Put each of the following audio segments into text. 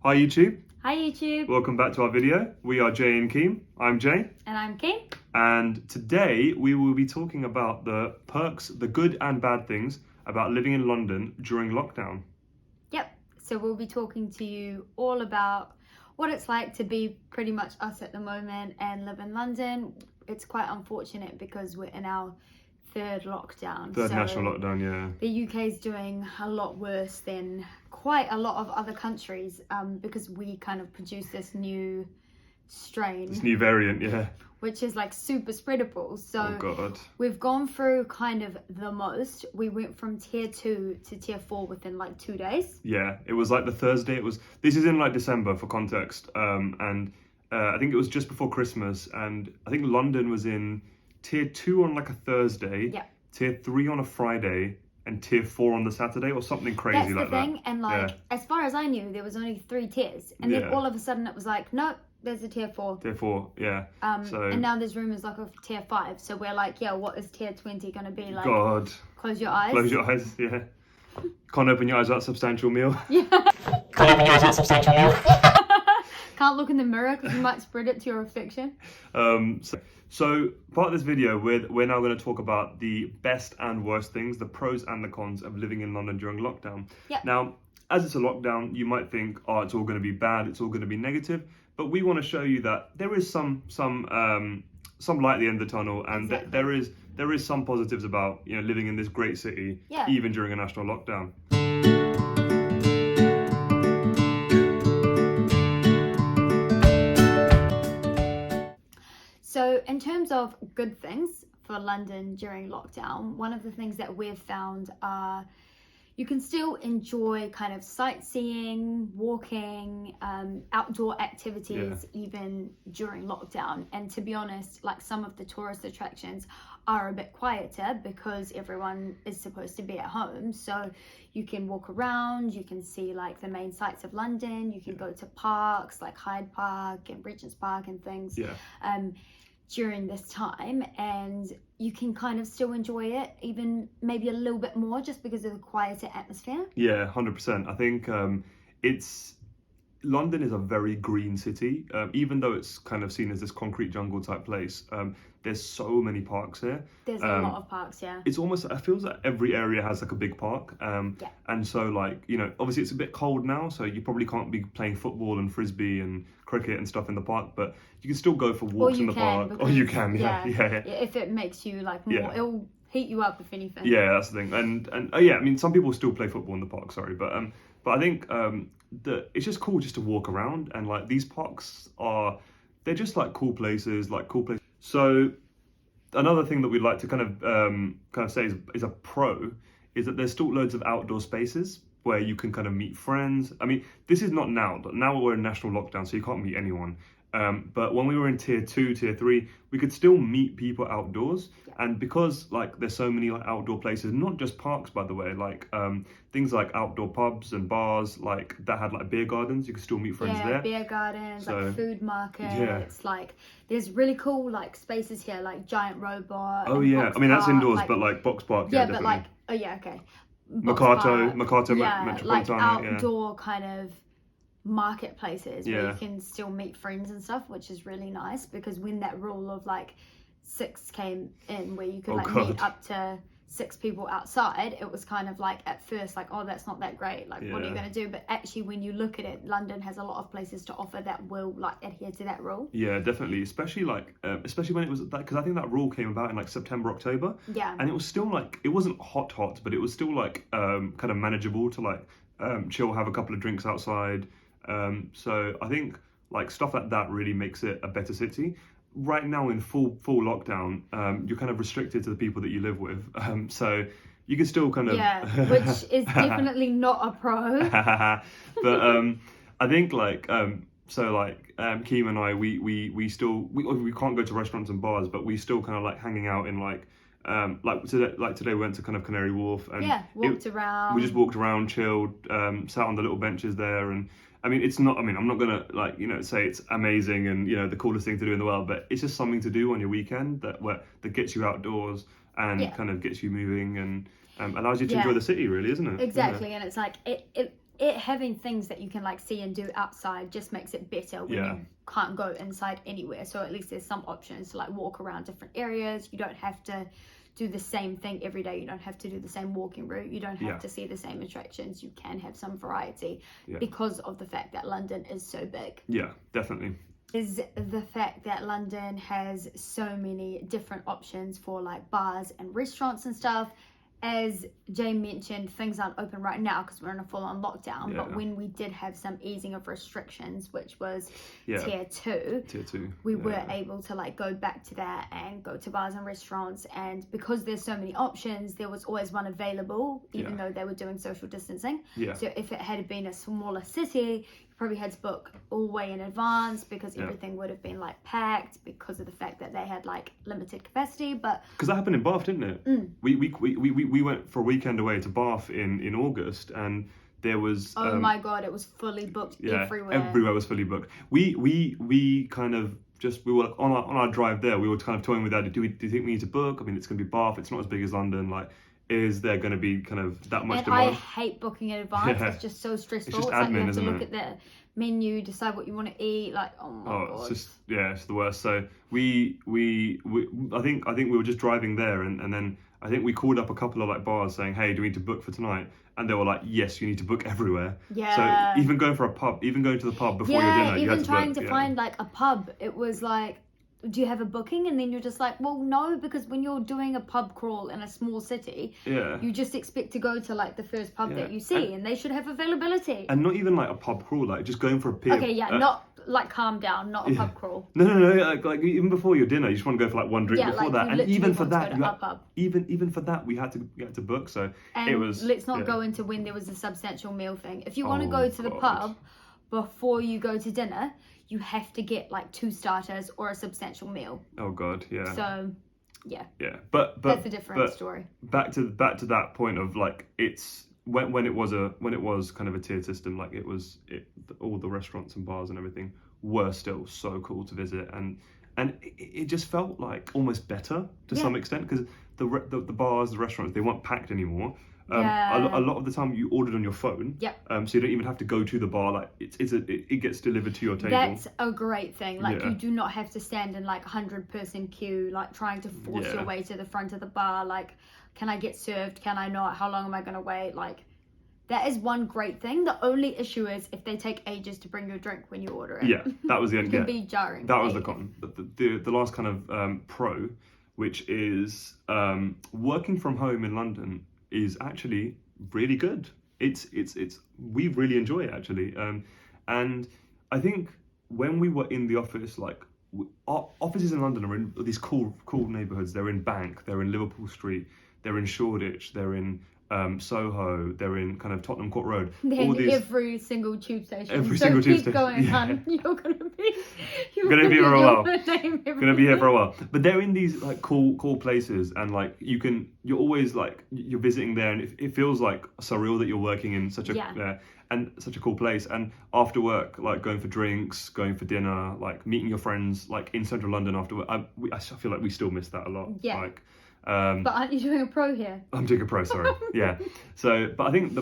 Hi YouTube. Hi YouTube. Welcome back to our video. We are Jay and Keem. I'm Jay. And I'm Keem. And today we will be talking about the perks, the good and bad things about living in London during lockdown. Yep. So we'll be talking to you all about what it's like to be pretty much us at the moment and live in London. It's quite unfortunate because we're in our third lockdown. Third national lockdown, yeah. The UK is doing a lot worse than quite a lot of other countries because we kind of produce this new strain. This new variant, yeah. Which is like super spreadable. So oh God. We've gone through kind of the most. We went from tier 2 to tier 4 within like 2 days. Yeah, it was like the Thursday. This is in like December for context. And I think it was just before Christmas. And I think London was in tier 2 on like a Thursday. Yeah. Tier 3 on a Friday. And tier 4 on the Saturday or something crazy like that. That's the thing. And like, as far as I knew, there was only 3 tiers. And then all of a sudden it was like, no, there's a tier 4. Tier 4, yeah. And now there's rumours like of tier 5. So we're like, yeah, what is tier 20 going to be like? God. Close your eyes. Close your eyes, yeah. Can't open your eyes without substantial meal. Yeah. Can't open your eyes without substantial meal. Can't look in the mirror because you might spread it to your reflection. So part of this video, we're now going to talk about the best and worst things, the pros and the cons of living in London during lockdown. Yep. Now, as it's a lockdown, you might think, oh, it's all going to be bad, it's all going to be negative, but we want to show you that there is some light at the end of the tunnel, and exactly. there is some positives about living in this great city, even during a national lockdown. So in terms of good things for London during lockdown, one of the things that we've found are you can still enjoy kind of sightseeing, walking, outdoor activities even during lockdown. And to be honest, like some of the tourist attractions are a bit quieter because everyone is supposed to be at home. So you can walk around, you can see like the main sights of London, you can go to parks like Hyde Park and Regent's Park and things. During this time, and you can kind of still enjoy it even maybe a little bit more just because of the quieter atmosphere. 100%. I think London is a very green city, even though it's kind of seen as this concrete jungle type place. There's so many parks here. There's a lot of parks, It's almost, it feels like every area has like a big park. And so like, obviously it's a bit cold now, so you probably can't be playing football and frisbee and cricket and stuff in the park, but you can still go for walks in the park. Or you can, yeah. If it makes you like more, it'll heat you up if anything. Yeah, that's the thing. And I mean, some people still play football in the park, sorry, but I think it's just cool just to walk around, and like these parks they're just like cool places. So another thing that we'd like to kind of say is a pro is that there's still loads of outdoor spaces where you can kind of meet friends. I mean, this is not now, but now we're in national lockdown, so you can't meet anyone. But when we were in tier 2, tier 3, we could still meet people outdoors. And because like there's so many like outdoor places, not just parks, by the way, like things like outdoor pubs and bars, like that had like beer gardens, you could still meet friends there. Yeah, beer gardens, like food markets, like there's really cool like spaces here, like Giant Robot. Oh yeah, I mean that's indoors, but like Box Park. Yeah, but like, oh yeah, okay. Mercato, like outdoor kind of marketplaces where you can still meet friends and stuff, which is really nice, because when that rule of like 6 came in where you could meet up to 6 people outside, it was kind of like at first like, oh, that's not that great, like what are you going to do? But actually when you look at it, London has a lot of places to offer that will like adhere to that rule. Yeah, definitely, especially when it was that, because I think that rule came about in like September, October, and it was still like, it wasn't hot, but it was still like kind of manageable to like chill, have a couple of drinks outside. So I think like stuff like that really makes it a better city. Right now in full lockdown, you're kind of restricted to the people that you live with. So you can still kind of which is definitely not a pro. But I think like Keem and I, we can't go to restaurants and bars, but we still kind of like hanging out in like today we went to kind of Canary Wharf and walked around. We just walked around, chilled, sat on the little benches there, and I mean, I'm not gonna say it's amazing and the coolest thing to do in the world, but it's just something to do on your weekend that gets you outdoors and kind of gets you moving and allows you to enjoy the city, really, isn't it? Exactly, and it's like it having things that you can like see and do outside just makes it better when Yeah. you can't go inside anywhere. So at least there's some options to like walk around different areas. You don't have to do the same thing every day. You don't have to do the same walking route. You don't have Yeah. to see the same attractions. You can have some variety Yeah. because of the fact that London is so big. Yeah, definitely. Is the fact that London has so many different options for like bars and restaurants and stuff. As Jay mentioned, things aren't open right now because we're in a full-on lockdown. Yeah. But when we did have some easing of restrictions, which was Yeah. tier 2, Tier 2. we were able to like go back to that and go to bars and restaurants. And because there's so many options, there was always one available, even though they were doing social distancing. Yeah. So if it had been a smaller city, you probably had to book all way in advance because everything would have been like packed because of the fact that they had like limited capacity. But because that happened in Bath, didn't it? We went for a weekend away to Bath in August, and there was oh my god, it was fully booked everywhere. Everywhere was fully booked. We kind of just, we were on our drive there, we were kind of toying with that. Do you think we need to book? I mean, it's going to be Bath. It's not as big as London. Like, is there going to be kind of that much demand? I hate booking in advance. It's just so stressful. It's just like admin, you have to isn't look it? at the menu, decide what you want to eat. Like, oh my god. It's just, it's the worst. So we I think we were just driving there, and then I think we called up a couple of like bars saying, hey, do we need to book for tonight? And they were like, yes, you need to book everywhere. Yeah. So even going to the pub before your dinner, you had to trying book. to find like a pub, it was like, do you have a booking? And then you're just like, well, no, because when you're doing a pub crawl in a small city, you just expect to go to like the first pub that you see, and they should have availability. And not even like a pub crawl, like just going for a beer. Okay, not like calm down, not a pub crawl. No, like even before your dinner, you just want to go for like one drink before that, and even for that, even for that, we had to book. So and it was. Let's not go into when there was a substantial meal thing. If you want to go to the pub before you go to dinner, you have to get like 2 starters or a substantial meal. Oh god, yeah. So, yeah. Yeah, but that's a different story. Back to that point of like, it's when it was kind of a tiered system, like all the restaurants and bars and everything were still so cool to visit, and it just felt like almost better to some extent, because the bars, the restaurants, they weren't packed anymore. A lot of the time you ordered on your phone. So you don't even have to go to the bar. Like it gets delivered to your table. That's a great thing. Like you do not have to stand in like 100-person queue, like trying to force your way to the front of the bar. Like, can I get served? Can I not? How long am I going to wait? Like, that is one great thing. The only issue is if they take ages to bring your drink when you order it. Yeah, that was the end. It can be jarring. That was the con. But the last kind of pro, which is working from home in London, is actually really good. It's we really enjoy it actually, and I think when we were in the office, like our offices in London are in these cool neighbourhoods. They're in Bank, they're in Liverpool Street, they're in Shoreditch, they're in Soho, they're in kind of Tottenham Court Road. They're in every single tube station. Every single tube station. Going, hun. You're gonna be here for a while. Gonna be here for a while. But they're in these like cool places, and like you're always like you're visiting there, and it feels like surreal that you're working in such a and such a cool place. And after work, like going for drinks, going for dinner, like meeting your friends, like in central London after work. I feel like we still miss that a lot. Yeah. Like, but aren't you doing a pro here? I'm doing a pro, sorry. Yeah. So, but I think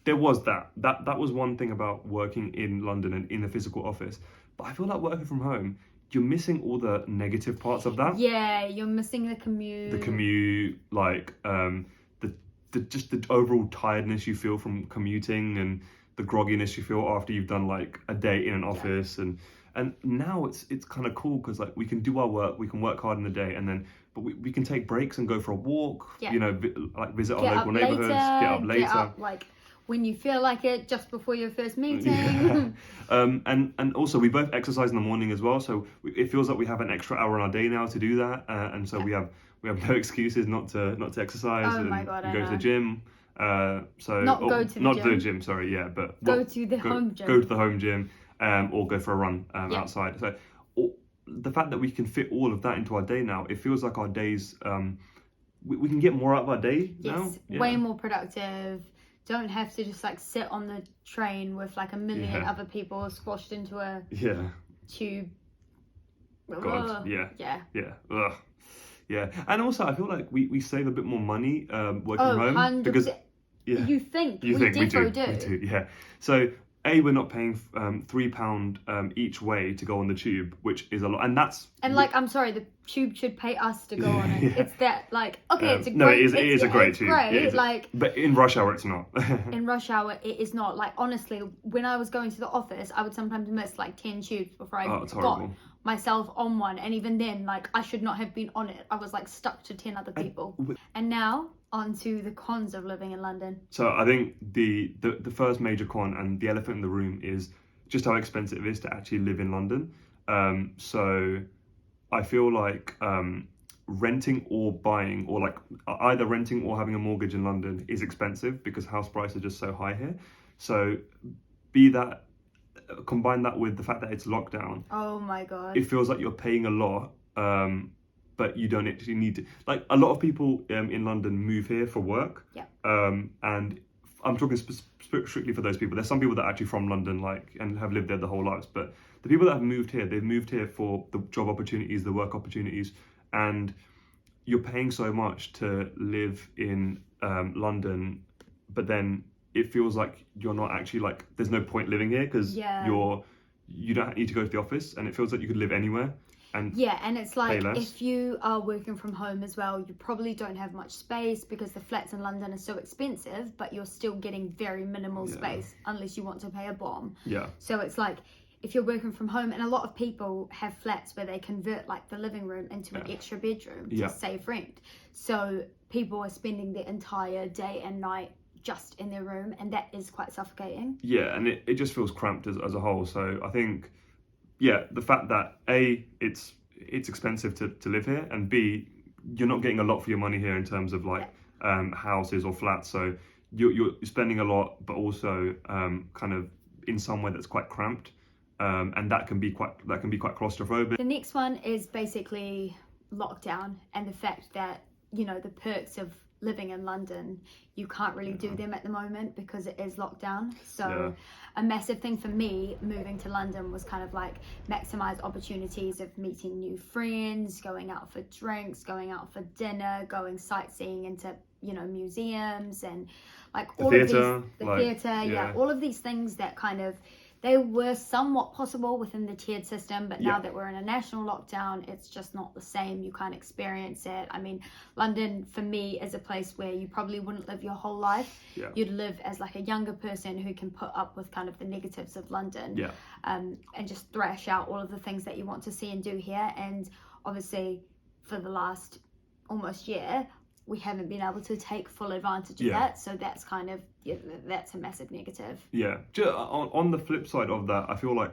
there was that was one thing about working in London and in the physical office. But I feel like working from home, you're missing all the negative parts of that. Yeah, you're missing the commute. Like just the overall tiredness you feel from commuting, and the grogginess you feel after you've done like a day in an office, and now it's kind of cool because like we can do our work, we can work hard in the day, and then but we can take breaks and go for a walk. You know, like visit our local neighborhoods, get up later. Get up, like when you feel like it, just before your first meeting. And also we both exercise in the morning as well, so it feels like we have an extra hour in our day now to do that, and so we have no excuses not to exercise. Oh my god, and go to the gym. So not go to the gym. Sorry, yeah, but go to the home gym. Go to the home gym, or go for a run outside. So the fact that we can fit all of that into our day now, it feels like our days. We can get more out of our day now. Yes, way more productive. Don't have to just like sit on the train with like a million other people squashed into a tube. God, yeah. Ugh. Yeah, and also I feel like we save a bit more money working from home 100%. because Yeah. You think You we think defo we do, yeah. So we're not paying £3 each way to go on the tube, which is a lot, and that's like, I'm sorry, the tube should pay us to go on it. Yeah. It's that, like, okay, it's a no, great, it is a great tube. great, It is like, but in rush hour it's not. in rush hour it is not. Like, honestly, when I was going to the office, I would sometimes miss like 10 tubes before I It's got horrible. myself on one, and even then, like, I should not have been on it. I was like stuck to 10 other people. And now on to the cons of living in London. So I think the first major con and the elephant in the room is just how expensive it is to actually live in London. So I feel like renting or buying, or like either renting or having a mortgage in London is expensive because house prices are just so high here. So combine that with the fact that it's lockdown. Oh my god. It feels like you're paying a lot, but you don't actually need to. Like, a lot of people in London move here for work. Yeah. And I'm talking strictly for those people. There's some people that are actually from London, like, and have lived there their whole lives. But the people that have moved here, they've moved here for the job opportunities, the work opportunities, and you're paying so much to live in London, but then it feels like you're not actually, like, there's no point living here because you don't need to go to the office, and it feels like you could live anywhere. And it's like, if you are working from home as well, you probably don't have much space because the flats in London are so expensive, but you're still getting very minimal space unless you want to pay a bomb. Yeah. So it's like, if you're working from home, and a lot of people have flats where they convert like the living room into an extra bedroom to save rent. So people are spending their entire day and night just in their room, and that is quite suffocating. Yeah, and it just feels cramped as a whole. So I think, the fact that A, it's expensive to live here, and B, you're not getting a lot for your money here in terms of like houses or flats. So you're spending a lot, but also kind of in somewhere that's quite cramped, and that can be quite claustrophobic. The next one is basically lockdown, and the fact that, you know, the perks of living in London, you can't really do them at the moment because it is lockdown. So a massive thing for me moving to London was kind of like maximize opportunities of meeting new friends, going out for drinks, going out for dinner, going sightseeing into, you know, museums, and like all of these, the theatre, all of these things that kind of, they were somewhat possible within the tiered system, but now that we're in a national lockdown, it's just not the same. You can't experience it. I mean, London for me is a place where you probably wouldn't live your whole life. You'd live as like a younger person who can put up with kind of the negatives of London, and just thrash out all of the things that you want to see and do here. And obviously for the last almost year, we haven't been able to take full advantage of that. So that's kind of, that's a massive negative. Yeah. On the flip side of that, I feel like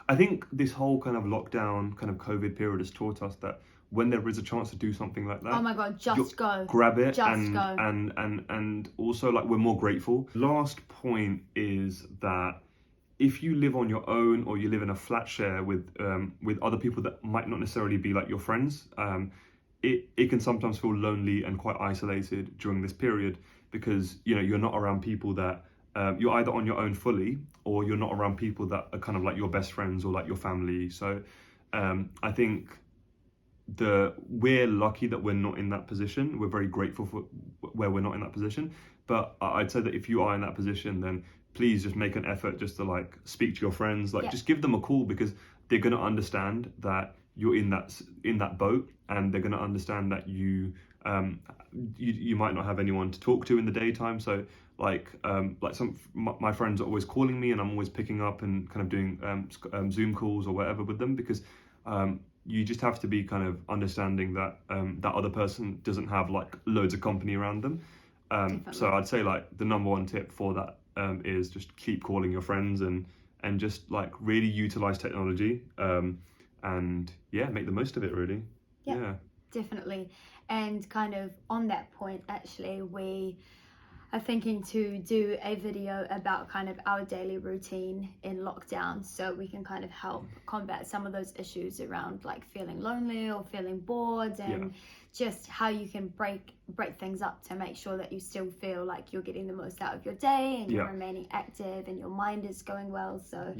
I think this whole kind of lockdown, kind of COVID period has taught us that when there is a chance to do something like that, oh my God, just go. Grab it. Just go. And also, like, we're more grateful. Last point is that if you live on your own, or you live in a flat share with other people that might not necessarily be like your friends, it can sometimes feel lonely and quite isolated during this period, because, you know, you're not around people that you're either on your own fully, or you're not around people that are kind of like your best friends or like your family. So I think we're lucky that we're not in that position. We're very grateful for where we're not in that position. But I'd say that if you are in that position, then please just make an effort just to like speak to your friends, like just give them a call, because they're going to understand that you're in that boat, and they're going to understand that you might not have anyone to talk to in the daytime. So like my friends are always calling me, and I'm always picking up and kind of doing Zoom calls or whatever with them, because you just have to be kind of understanding that that other person doesn't have like loads of company around them. So I'd say like the number one tip for that is just keep calling your friends, and just like really utilize technology, and make the most of it, really. Yeah, definitely. And kind of on that point, actually, we are thinking to do a video about kind of our daily routine in lockdown, so we can kind of help combat some of those issues around like feeling lonely or feeling bored, and just how you can break things up to make sure that you still feel like you're getting the most out of your day, and you're remaining active, and your mind is going well. So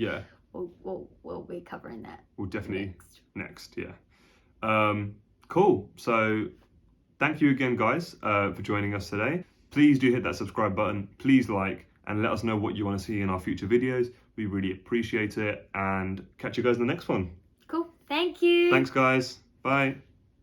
we'll be covering that. We'll definitely next. Cool. So thank you again, guys, for joining us today. Please do hit that subscribe button. Please like and let us know what you want to see in our future videos. We really appreciate it, and catch you guys in the next one. Cool. Thank you. Thanks, guys. Bye.